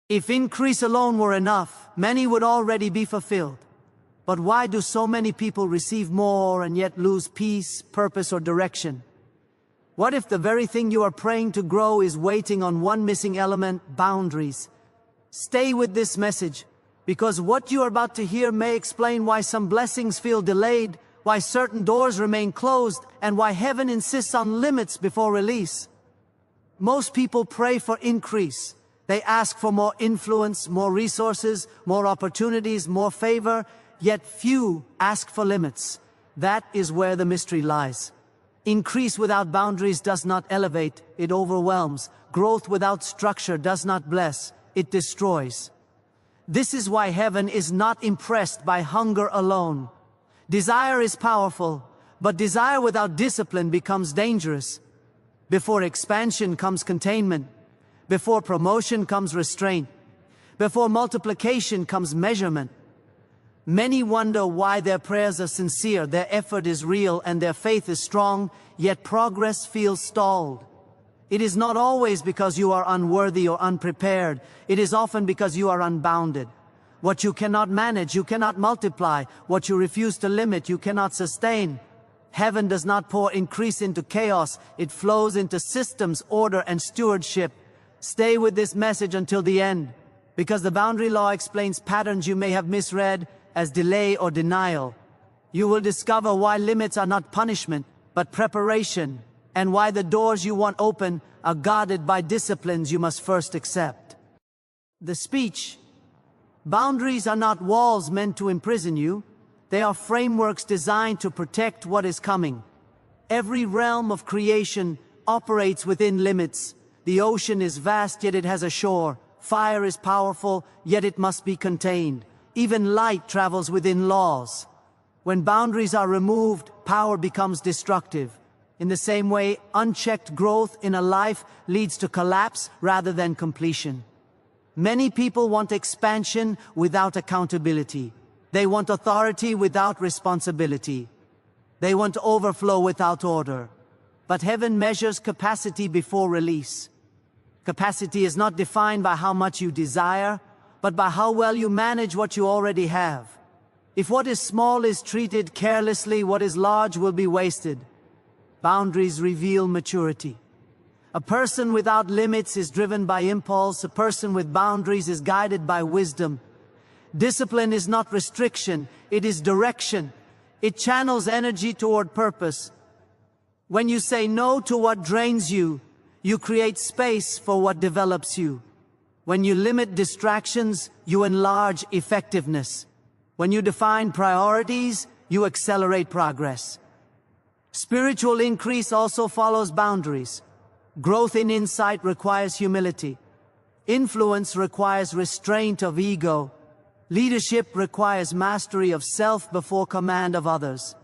If increase alone were enough, many would already be fulfilled. But why do so many people receive more and yet lose peace, purpose, or direction? What if the very thing you are praying to grow is waiting on one missing element, boundaries? Stay with this message, because what you are about to hear may explain why some blessings feel delayed, why certain doors remain closed, and why heaven insists on limits before release. Most people pray for increase. They ask for more influence, more resources, more opportunities, more favor, yet few ask for limits. That is where the mystery lies. Increase without boundaries does not elevate, it overwhelms. Growth without structure does not bless, it destroys. This is why heaven is not impressed by hunger alone. Desire is powerful, but desire without discipline becomes dangerous. Before expansion comes containment. Before promotion comes restraint. Before multiplication comes measurement. Many wonder why their prayers are sincere, their effort is real, and their faith is strong, yet progress feels stalled. It is not always because you are unworthy or unprepared. It is often because you are unbounded. What you cannot manage, you cannot multiply. What you refuse to limit, you cannot sustain. Heaven does not pour increase into chaos. It flows into systems, order, and stewardship. Stay with this message until the end, because the boundary law explains patterns you may have misread as delay or denial. You will discover why limits are not punishment, but preparation, and why the doors you want open are guarded by disciplines you must first accept. The speech. Boundaries are not walls meant to imprison you. They are frameworks designed to protect what is coming. Every realm of creation operates within limits. The ocean is vast, yet it has a shore. Fire is powerful, yet it must be contained. Even light travels within laws. When boundaries are removed, power becomes destructive. In the same way, unchecked growth in a life leads to collapse rather than completion. Many people want expansion without accountability. They want authority without responsibility. They want overflow without order. But heaven measures capacity before release. Capacity is not defined by how much you desire, but by how well you manage what you already have. If what is small is treated carelessly, what is large will be wasted. Boundaries reveal maturity. A person without limits is driven by impulse. A person with boundaries is guided by wisdom. Discipline is not restriction, it is direction. It channels energy toward purpose. When you say no to what drains you, you create space for what develops you. When you limit distractions, you enlarge effectiveness. When you define priorities, you accelerate progress. Spiritual increase also follows boundaries. Growth in insight requires humility. Influence requires restraint of ego. Leadership requires mastery of self before command of others.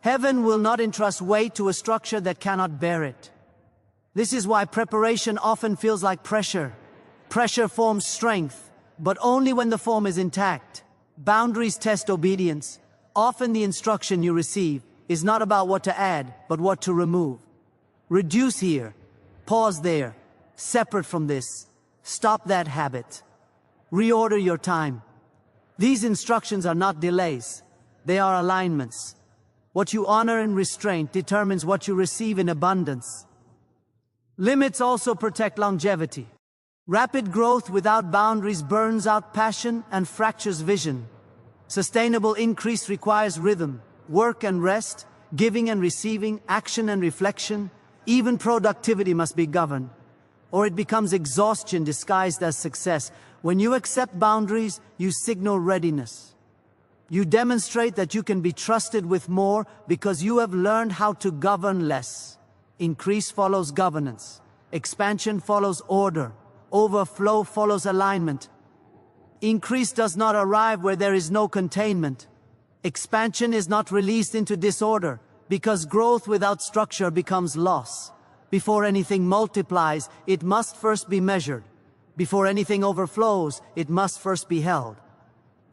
Heaven will not entrust weight to a structure that cannot bear it. This is why preparation often feels like pressure. Pressure forms strength, but only when the form is intact. Boundaries test obedience. Often the instruction you receive is not about what to add, but what to remove. Reduce here. Pause there. Separate from this. Stop that habit. Reorder your time. These instructions are not delays. They are alignments. What you honor in restraint determines what you receive in abundance. Limits also protect longevity. Rapid growth without boundaries burns out passion and fractures vision. Sustainable increase requires rhythm, work and rest, giving and receiving, action and reflection. Even productivity must be governed, or it becomes exhaustion disguised as success. When you accept boundaries, you signal readiness. You demonstrate that you can be trusted with more because you have learned how to govern less. Increase follows governance. Expansion follows order. Overflow follows alignment. Increase does not arrive where there is no containment. Expansion is not released into disorder, because growth without structure becomes loss. Before anything multiplies, it must first be measured. Before anything overflows, it must first be held.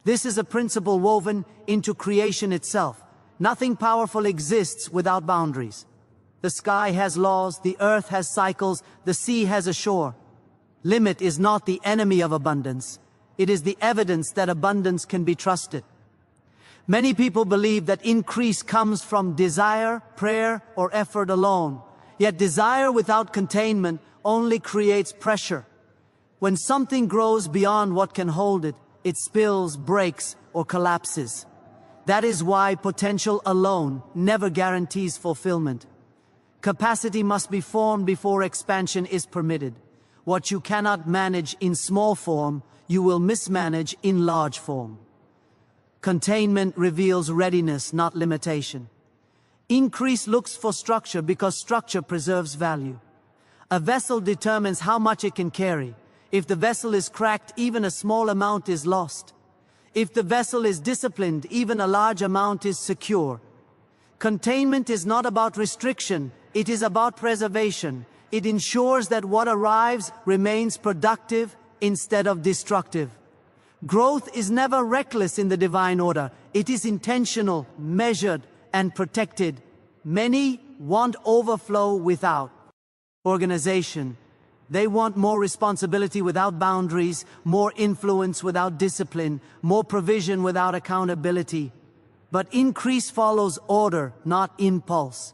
This is a principle woven into creation itself. Nothing powerful exists without boundaries. The sky has laws, the earth has cycles, the sea has a shore. Limit is not the enemy of abundance. It is the evidence that abundance can be trusted. Many people believe that increase comes from desire, prayer, or effort alone. Yet desire without containment only creates pressure. When something grows beyond what can hold it, it spills, breaks, or collapses. That is why potential alone never guarantees fulfillment. Capacity must be formed before expansion is permitted. What you cannot manage in small form, you will mismanage in large form. Containment reveals readiness, not limitation. Increase looks for structure because structure preserves value. A vessel determines how much it can carry. If the vessel is cracked, even a small amount is lost. If the vessel is disciplined, even a large amount is secure. Containment is not about restriction, it is about preservation. It ensures that what arrives remains productive instead of destructive. Growth is never reckless in the divine order. It is intentional, measured, and protected. Many want overflow without organization. They want more responsibility without boundaries, more influence without discipline, more provision without accountability. But increase follows order, not impulse.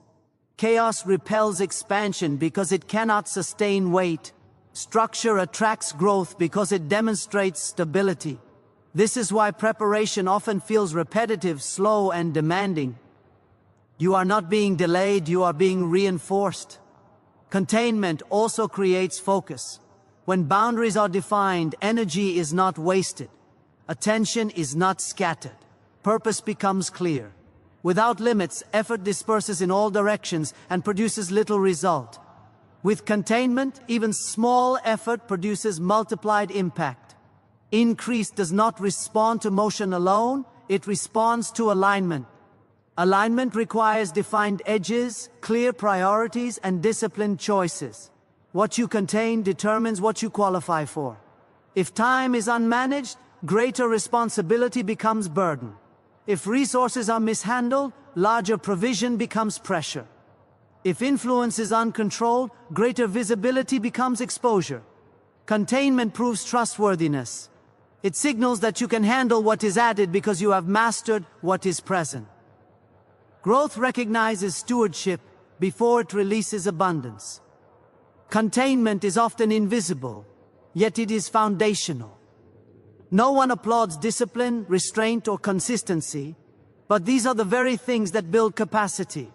Chaos repels expansion because it cannot sustain weight. Structure attracts growth because it demonstrates stability. This is why preparation often feels repetitive, slow, and demanding. You are not being delayed, you are being reinforced. Containment also creates focus. When boundaries are defined, energy is not wasted. Attention is not scattered. Purpose becomes clear. Without limits, effort disperses in all directions and produces little result. With containment, even small effort produces multiplied impact. Increase does not respond to motion alone, it responds to alignment. Alignment requires defined edges, clear priorities, and disciplined choices. What you contain determines what you qualify for. If time is unmanaged, greater responsibility becomes burden. If resources are mishandled, larger provision becomes pressure. If influence is uncontrolled, greater visibility becomes exposure. Containment proves trustworthiness. It signals that you can handle what is added because you have mastered what is present. Growth recognizes stewardship before it releases abundance. Containment is often invisible, yet it is foundational. No one applauds discipline, restraint, or consistency, but these are the very things that build capacity.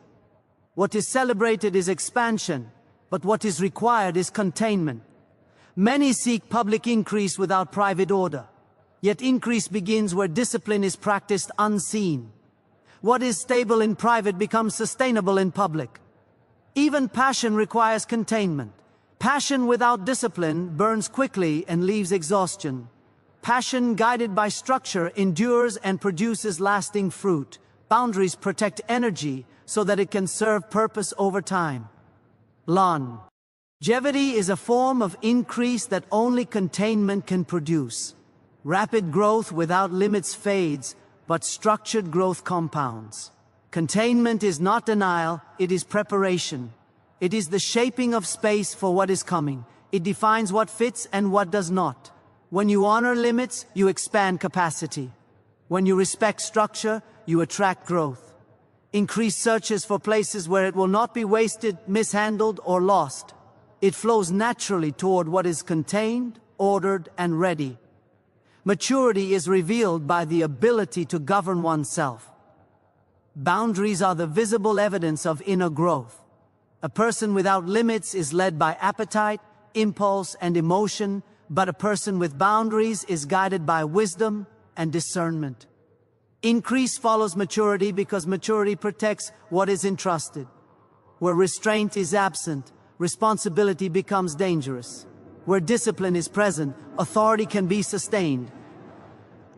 What is celebrated is expansion, but what is required is containment. Many seek public increase without private order, yet increase begins where discipline is practiced unseen. What is stable in private becomes sustainable in public. Even passion requires containment. Passion without discipline burns quickly and leaves exhaustion. Passion guided by structure endures and produces lasting fruit. Boundaries protect energy so that it can serve purpose over time. Longevity is a form of increase that only containment can produce. Rapid growth without limits fades, but structured growth compounds. Containment is not denial, it is preparation. It is the shaping of space for what is coming. It defines what fits and what does not. When you honor limits, you expand capacity. When you respect structure, you attract growth. Increase searches for places where it will not be wasted, mishandled, or lost. It flows naturally toward what is contained, ordered, and ready. Maturity is revealed by the ability to govern oneself. Boundaries are the visible evidence of inner growth. A person without limits is led by appetite, impulse, and emotion, but a person with boundaries is guided by wisdom and discernment. Increase follows maturity because maturity protects what is entrusted. Where restraint is absent, responsibility becomes dangerous. Where discipline is present, authority can be sustained.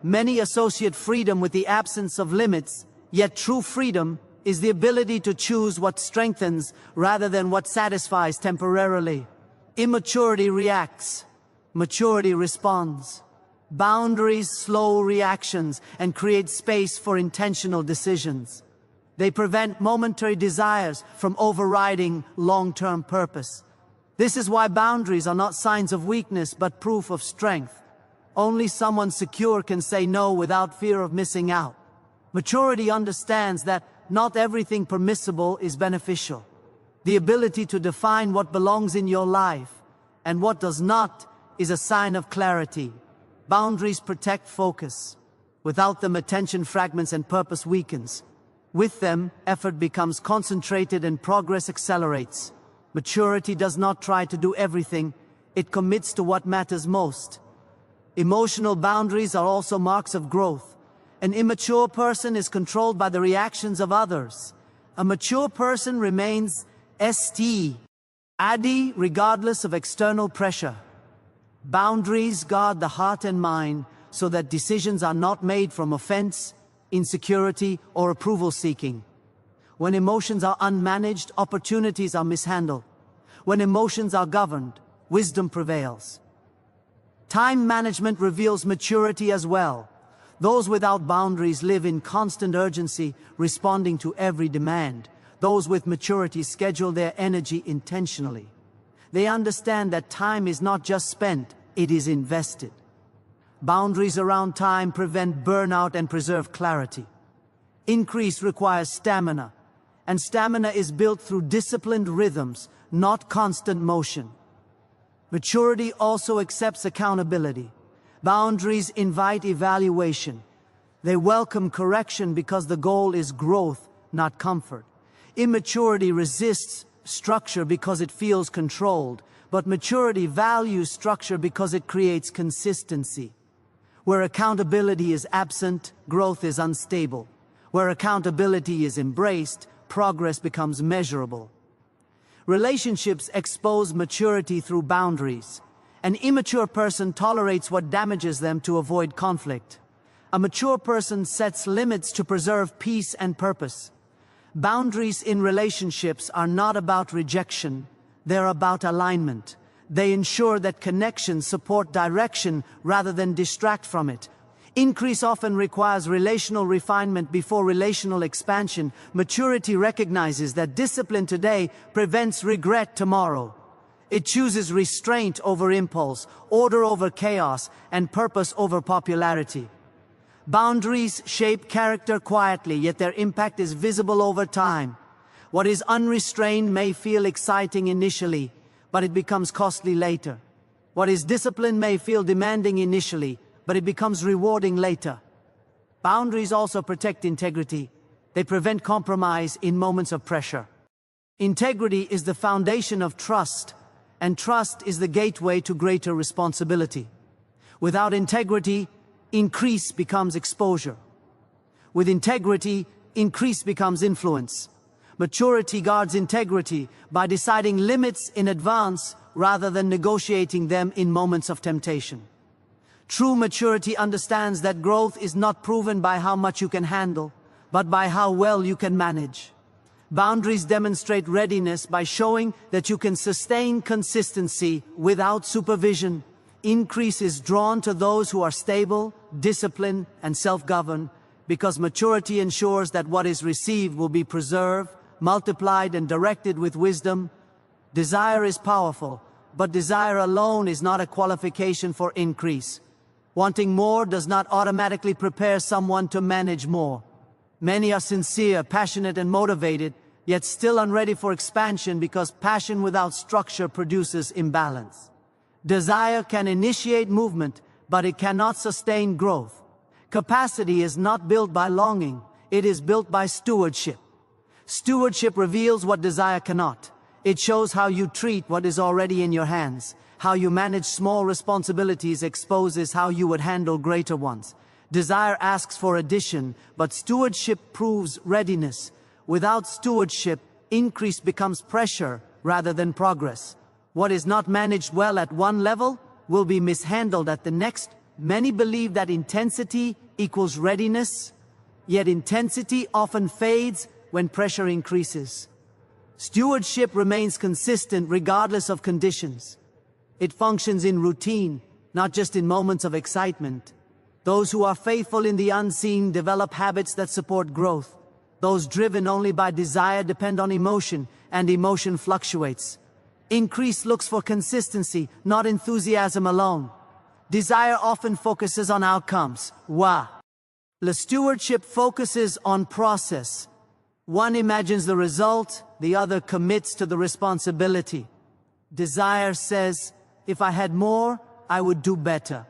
Many associate freedom with the absence of limits, yet true freedom is the ability to choose what strengthens rather than what satisfies temporarily. Immaturity reacts. Maturity responds. Boundaries slow reactions and create space for intentional decisions. They prevent momentary desires from overriding long-term purpose. This is why boundaries are not signs of weakness but proof of strength. Only someone secure can say no without fear of missing out. Maturity understands that not everything permissible is beneficial. The ability to define what belongs in your life and what does not is a sign of clarity. Boundaries protect focus. Without them, attention fragments and purpose weakens. With them, effort becomes concentrated and progress accelerates. Maturity does not try to do everything, it commits to what matters most. Emotional boundaries are also marks of growth. An immature person is controlled by the reactions of others. A mature person remains steady regardless of external pressure. Boundaries guard the heart and mind so that decisions are not made from offense, insecurity, or approval seeking. When emotions are unmanaged, opportunities are mishandled. When emotions are governed, wisdom prevails. Time management reveals maturity as well. Those without boundaries live in constant urgency, responding to every demand. Those with maturity schedule their energy intentionally. They understand that time is not just spent, it is invested. Boundaries around time prevent burnout and preserve clarity. Increase requires stamina, and stamina is built through disciplined rhythms, not constant motion. Maturity also accepts accountability. Boundaries invite evaluation. They welcome correction because the goal is growth, not comfort. Immaturity resists structure because it feels controlled, but maturity values structure because it creates consistency. Where accountability is absent, growth is unstable. Where accountability is embraced, progress becomes measurable. Relationships expose maturity through boundaries. An immature person tolerates what damages them to avoid conflict. A mature person sets limits to preserve peace and purpose. Boundaries in relationships are not about rejection, they're about alignment. They ensure that connections support direction rather than distract from it. Increase often requires relational refinement before relational expansion. Maturity recognizes that discipline today prevents regret tomorrow. It chooses restraint over impulse, order over chaos, and purpose over popularity. Boundaries shape character quietly, yet their impact is visible over time. What is unrestrained may feel exciting initially, but it becomes costly later. What is disciplined may feel demanding initially, but it becomes rewarding later. Boundaries also protect integrity. They prevent compromise in moments of pressure. Integrity is the foundation of trust, and trust is the gateway to greater responsibility. Without integrity, increase becomes exposure. With integrity, increase becomes influence. Maturity guards integrity by deciding limits in advance rather than negotiating them in moments of temptation. True maturity understands that growth is not proven by how much you can handle, but by how well you can manage. Boundaries demonstrate readiness by showing that you can sustain consistency without supervision. Increase is drawn to those who are stable, disciplined, and self-governed, because maturity ensures that what is received will be preserved, multiplied, and directed with wisdom. Desire is powerful, but desire alone is not a qualification for increase. Wanting more does not automatically prepare someone to manage more. Many are sincere, passionate, and motivated, yet still unready for expansion because passion without structure produces imbalance. Desire can initiate movement, but it cannot sustain growth. Capacity is not built by longing, it is built by stewardship. Stewardship reveals what desire cannot. It shows how you treat what is already in your hands. How you manage small responsibilities exposes how you would handle greater ones. Desire asks for addition, but stewardship proves readiness. Without stewardship, increase becomes pressure rather than progress. What is not managed well at one level will be mishandled at the next. Many believe that intensity equals readiness, yet intensity often fades when pressure increases. Stewardship remains consistent regardless of conditions. It functions in routine, not just in moments of excitement. Those who are faithful in the unseen develop habits that support growth. Those driven only by desire depend on emotion, and emotion fluctuates. Increase looks for consistency, not enthusiasm alone. Desire often focuses on outcomes. Why? The stewardship focuses on process. One imagines the result, the other commits to the responsibility. Desire says, if I had more, I would do better.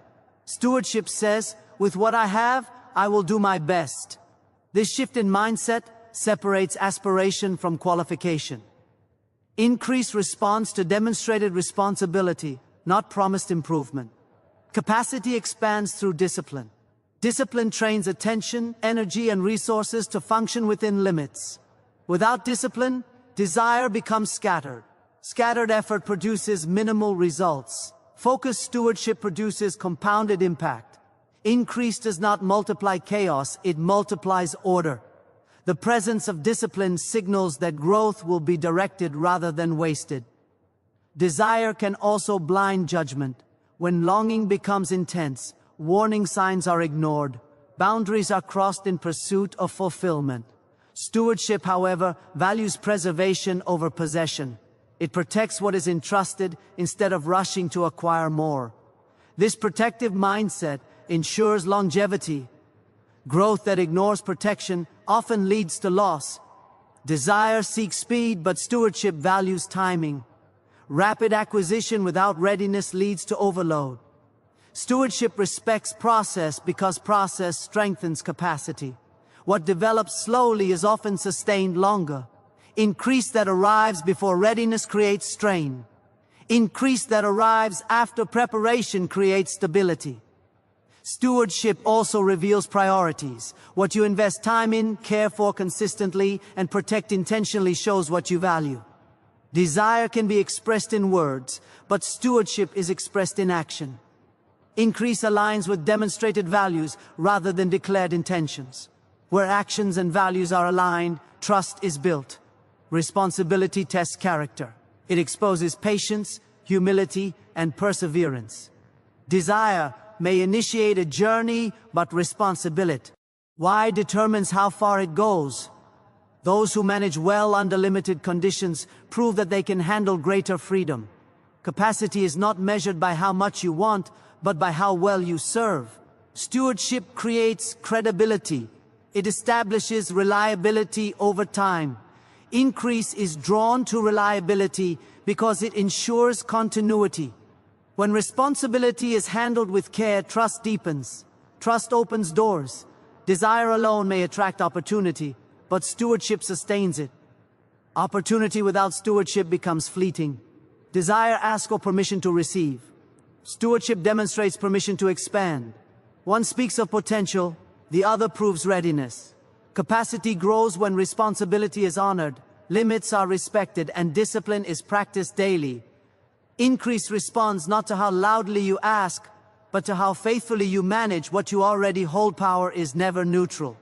Stewardship says, with what I have, I will do my best. This shift in mindset separates aspiration from qualification. Increase responds to demonstrated responsibility, not promised improvement. Capacity expands through discipline. Discipline trains attention, energy, and resources to function within limits. Without discipline, desire becomes scattered. Scattered effort produces minimal results. Focused stewardship produces compounded impact. Increase does not multiply chaos, it multiplies order. The presence of discipline signals that growth will be directed rather than wasted. Desire can also blind judgment. When longing becomes intense, warning signs are ignored. Boundaries are crossed in pursuit of fulfillment. Stewardship, however, values preservation over possession. It protects what is entrusted instead of rushing to acquire more. This protective mindset ensures longevity. Growth that ignores protection often leads to loss. Desire seeks speed, but stewardship values timing. Rapid acquisition without readiness leads to overload. Stewardship respects process because process strengthens capacity. What develops slowly is often sustained longer. Increase that arrives before readiness creates strain. Increase that arrives after preparation creates stability. Stewardship also reveals priorities. What you invest time in, care for consistently, and protect intentionally shows what you value. Desire can be expressed in words, but stewardship is expressed in action. Increase aligns with demonstrated values rather than declared intentions. Where actions and values are aligned, trust is built. Responsibility tests character. It exposes patience, humility, and perseverance. Desire may initiate a journey, but responsibility. Why determines how far it goes? Those who manage well under limited conditions prove that they can handle greater freedom. Capacity is not measured by how much you want, but by how well you serve. Stewardship creates credibility. It establishes reliability over time. Increase is drawn to reliability because it ensures continuity. When responsibility is handled with care, trust deepens. Trust opens doors. Desire alone may attract opportunity, but stewardship sustains it. Opportunity without stewardship becomes fleeting. Desire asks for permission to receive. Stewardship demonstrates permission to expand. One speaks of potential, the other proves readiness. Capacity grows when responsibility is honored, limits are respected, and discipline is practiced daily. Increase responds not to how loudly you ask, but to how faithfully you manage what you already hold. Power is never neutral.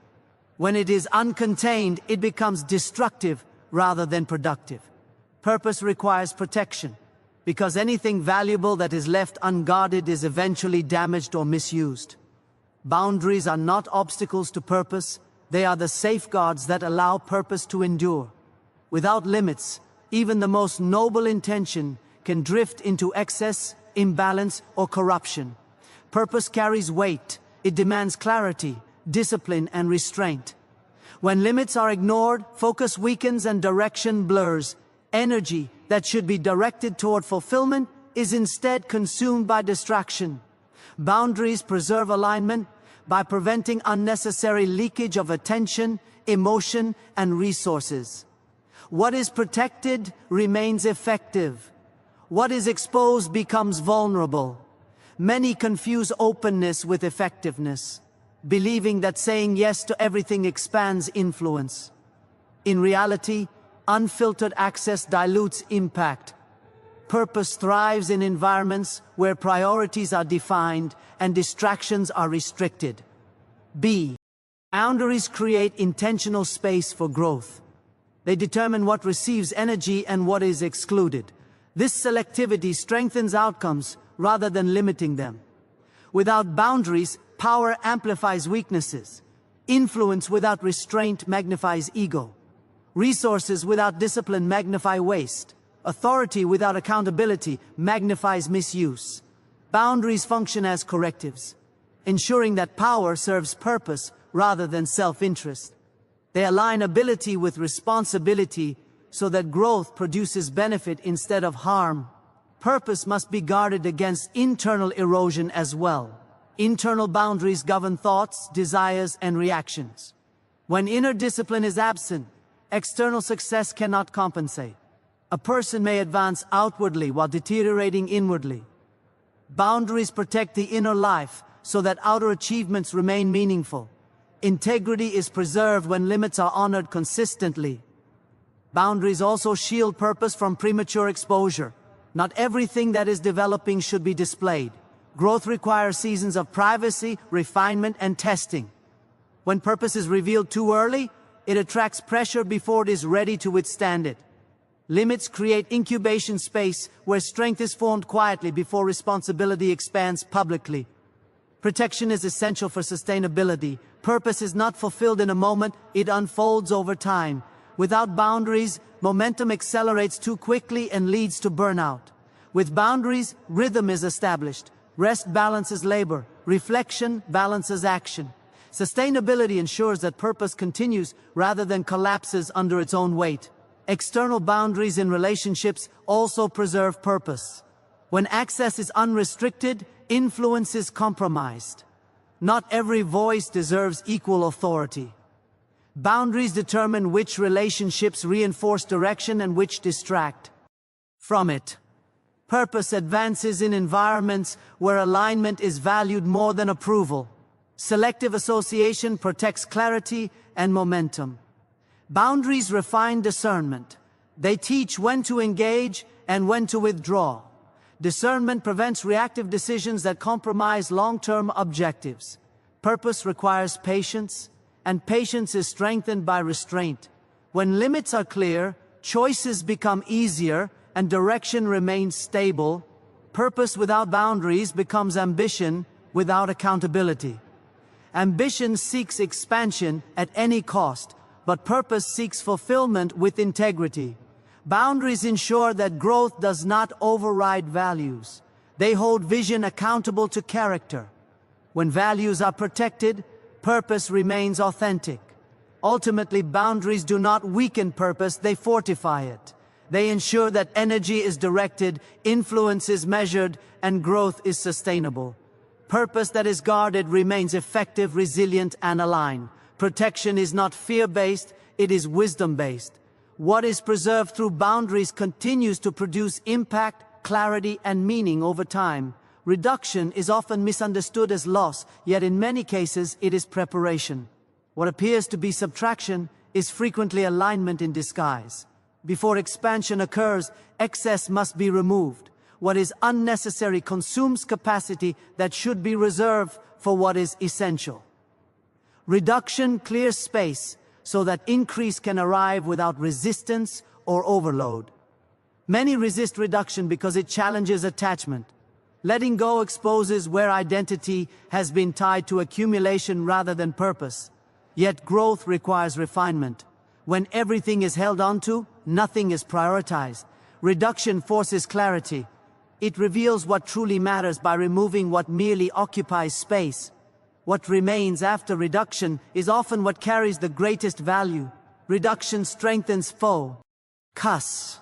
When it is uncontained, it becomes destructive rather than productive. Purpose requires protection, because anything valuable that is left unguarded is eventually damaged or misused. Boundaries are not obstacles to purpose, they are the safeguards that allow purpose to endure. Without limits, even the most noble intention can drift into excess, imbalance, or corruption. Purpose carries weight. It demands clarity, discipline, and restraint. When limits are ignored, focus weakens and direction blurs. Energy that should be directed toward fulfillment is instead consumed by distraction. Boundaries preserve alignment by preventing unnecessary leakage of attention, emotion, and resources. What is protected remains effective. What is exposed becomes vulnerable. Many confuse openness with effectiveness, believing that saying yes to everything expands influence. In reality, unfiltered access dilutes impact. Purpose thrives in environments where priorities are defined and distractions are restricted. B. Boundaries create intentional space for growth. They determine what receives energy and what is excluded. This selectivity strengthens outcomes rather than limiting them. Without boundaries, power amplifies weaknesses. Influence without restraint magnifies ego. Resources without discipline magnify waste. Authority without accountability magnifies misuse. Boundaries function as correctives, ensuring that power serves purpose rather than self-interest. They align ability with responsibility so that growth produces benefit instead of harm. Purpose must be guarded against internal erosion as well. Internal boundaries govern thoughts, desires, and reactions. When inner discipline is absent, external success cannot compensate. A person may advance outwardly while deteriorating inwardly. Boundaries protect the inner life so that outer achievements remain meaningful. Integrity is preserved when limits are honored consistently. Boundaries also shield purpose from premature exposure. Not everything that is developing should be displayed. Growth requires seasons of privacy, refinement, and testing. When purpose is revealed too early, it attracts pressure before it is ready to withstand it. Limits create incubation space where strength is formed quietly before responsibility expands publicly. Protection is essential for sustainability. Purpose is not fulfilled in a moment, it unfolds over time. Without boundaries, momentum accelerates too quickly and leads to burnout. With boundaries, rhythm is established. Rest balances labor. Reflection balances action. Sustainability ensures that purpose continues rather than collapses under its own weight. External boundaries in relationships also preserve purpose. When access is unrestricted, influence is compromised. Not every voice deserves equal authority. Boundaries determine which relationships reinforce direction and which distract from it. Purpose advances in environments where alignment is valued more than approval. Selective association protects clarity and momentum. Boundaries refine discernment. They teach when to engage and when to withdraw. Discernment prevents reactive decisions that compromise long-term objectives. Purpose requires patience, and patience is strengthened by restraint. When limits are clear, choices become easier, and direction remains stable. Purpose without boundaries becomes ambition without accountability. Ambition seeks expansion at any cost, but purpose seeks fulfillment with integrity. Boundaries ensure that growth does not override values. They hold vision accountable to character. When values are protected, purpose remains authentic. Ultimately, boundaries do not weaken purpose, they fortify it. They ensure that energy is directed, influence is measured, and growth is sustainable. Purpose that is guarded remains effective, resilient, and aligned. Protection is not fear-based, it is wisdom-based. What is preserved through boundaries continues to produce impact, clarity, and meaning over time. Reduction is often misunderstood as loss, yet in many cases it is preparation. What appears to be subtraction is frequently alignment in disguise. Before expansion occurs, excess must be removed. What is unnecessary consumes capacity that should be reserved for what is essential. Reduction clears space so that increase can arrive without resistance or overload. Many resist reduction because it challenges attachment. Letting go exposes where identity has been tied to accumulation rather than purpose. Yet growth requires refinement. When everything is held onto, nothing is prioritized. Reduction forces clarity. It reveals what truly matters by removing what merely occupies space. What remains after reduction is often what carries the greatest value. Reduction strengthens focus.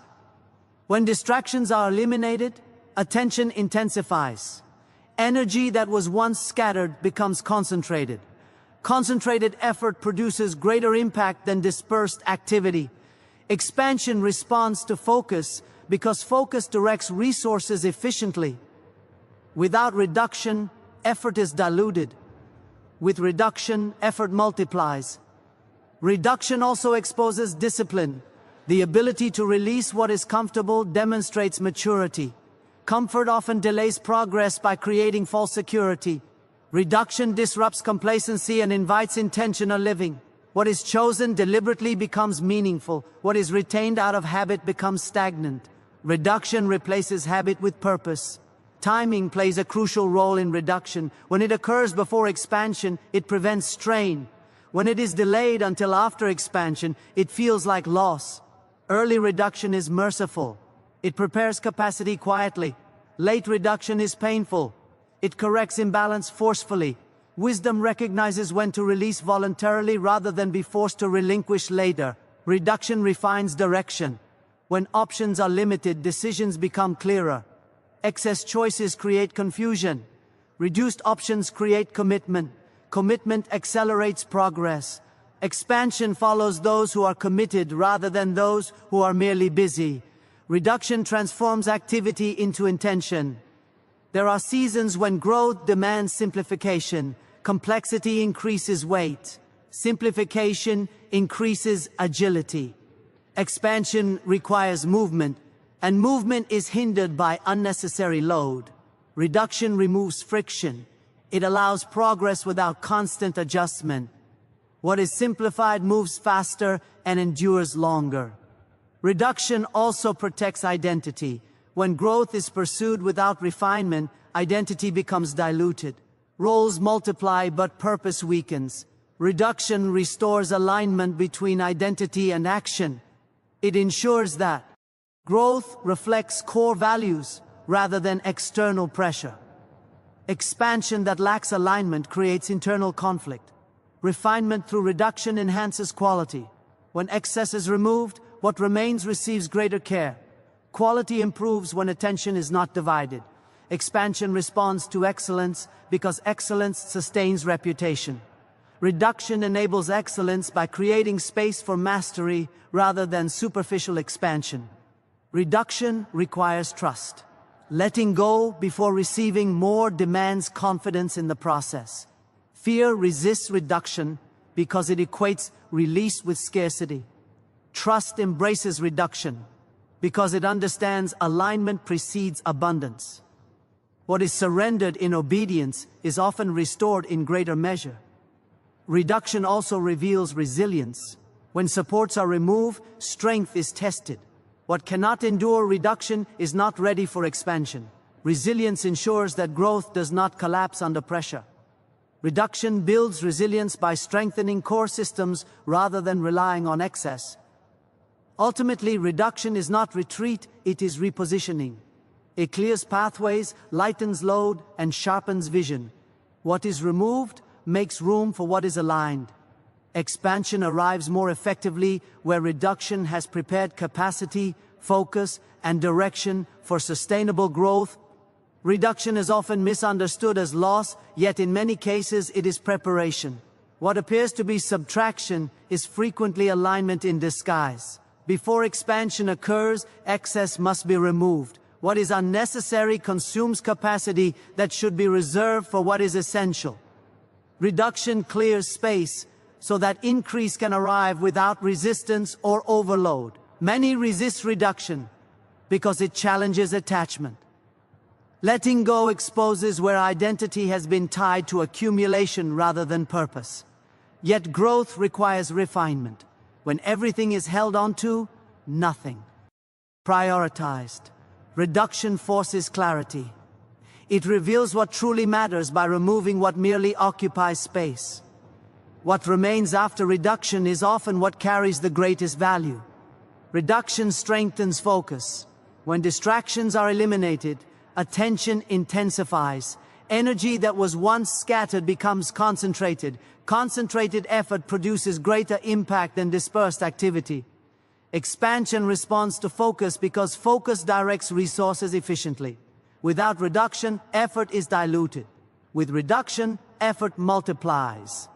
When distractions are eliminated, attention intensifies. Energy that was once scattered becomes concentrated. Concentrated effort produces greater impact than dispersed activity. Expansion responds to focus because focus directs resources efficiently. Without reduction, effort is diluted. With reduction, effort multiplies. Reduction also exposes discipline. The ability to release what is comfortable demonstrates maturity. Comfort often delays progress by creating false security. Reduction disrupts complacency and invites intentional living. What is chosen deliberately becomes meaningful. What is retained out of habit becomes stagnant. Reduction replaces habit with purpose. Timing plays a crucial role in reduction. When it occurs before expansion, it prevents strain. When it is delayed until after expansion, it feels like loss. Early reduction is merciful. It prepares capacity quietly. Late reduction is painful. It corrects imbalance forcefully. Wisdom recognizes when to release voluntarily rather than be forced to relinquish later. Reduction refines direction. When options are limited, decisions become clearer. Excess choices create confusion. Reduced options create commitment. Commitment accelerates progress. Expansion follows those who are committed rather than those who are merely busy. Reduction transforms activity into intention. There are seasons when growth demands simplification. Complexity increases weight. Simplification increases agility. Expansion requires movement, and movement is hindered by unnecessary load. Reduction removes friction. It allows progress without constant adjustment. What is simplified moves faster and endures longer. Reduction also protects identity. When growth is pursued without refinement, identity becomes diluted. Roles multiply but purpose weakens. Reduction restores alignment between identity and action. It ensures that growth reflects core values rather than external pressure. Expansion that lacks alignment creates internal conflict. Refinement through reduction enhances quality. When excess is removed, what remains receives greater care. Quality improves when attention is not divided. Expansion responds to excellence because excellence sustains reputation. Reduction enables excellence by creating space for mastery rather than superficial expansion. Reduction requires trust. Letting go before receiving more demands confidence in the process. Fear resists reduction because it equates release with scarcity. Trust embraces reduction because it understands alignment precedes abundance. What is surrendered in obedience is often restored in greater measure. Reduction also reveals resilience. When supports are removed, strength is tested. What cannot endure reduction is not ready for expansion. Resilience ensures that growth does not collapse under pressure. Reduction builds resilience by strengthening core systems rather than relying on excess. Ultimately, reduction is not retreat, it is repositioning. It clears pathways, lightens load, and sharpens vision. What is removed makes room for what is aligned. Expansion arrives more effectively where reduction has prepared capacity, focus, and direction for sustainable growth. Reduction is often misunderstood as loss, yet in many cases it is preparation. What appears to be subtraction is frequently alignment in disguise. Before expansion occurs, excess must be removed. What is unnecessary consumes capacity that should be reserved for what is essential. Reduction clears space so that increase can arrive without resistance or overload. Many resist reduction because it challenges attachment. Letting go exposes where identity has been tied to accumulation rather than purpose. Yet growth requires refinement. When everything is held onto, nothing. Prioritized. Reduction forces clarity. It reveals what truly matters by removing what merely occupies space. What remains after reduction is often what carries the greatest value. Reduction strengthens focus. When distractions are eliminated, attention intensifies. Energy that was once scattered becomes concentrated. Concentrated effort produces greater impact than dispersed activity. Expansion responds to focus because focus directs resources efficiently. Without reduction, effort is diluted. With reduction, effort multiplies.